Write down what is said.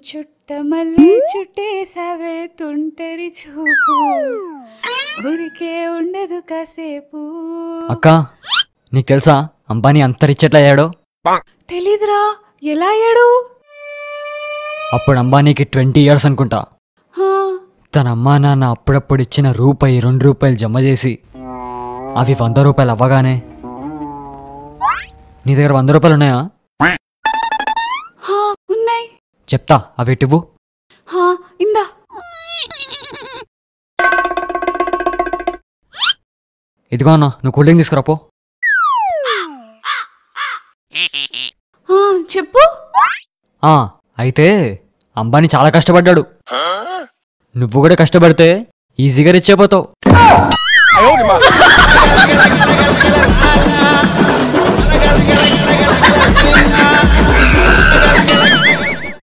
చుట్టమల్లి చుట్టేసావే తుంటరి చూపు ఊరికే ఉండదు కాసేపు. అక్క నీకు తెలుసా అంబానీ అంతరిచ్చేట్లా అయ్యాడో? తెలీదురా, ఎలా అయ్యాడు? అప్పుడు అంబానీకి 20 years అనుకుంటా. తన అమ్మా నాన్న అప్పుడప్పుడు ఇచ్చిన రూపాయి 2 రూపాయలు జమ చేసి అవి 100 రూపాయలు అవ్వగానే, నీ దగ్గర 100 రూపాయలు ఉన్నాయా? ఉన్నాయి. చెప్తా, అవి ఇవ్వు. ఇందా. ఇదిగో అన్న, నువ్వు కూల్ డ్రింక్ తీసుకురాపో. చెప్పు. అయితే అంబానీ చాలా కష్టపడ్డాడు. నువ్వు కూడా కష్టపడితే ఈజీగా రిచ్ అయిపోతావు.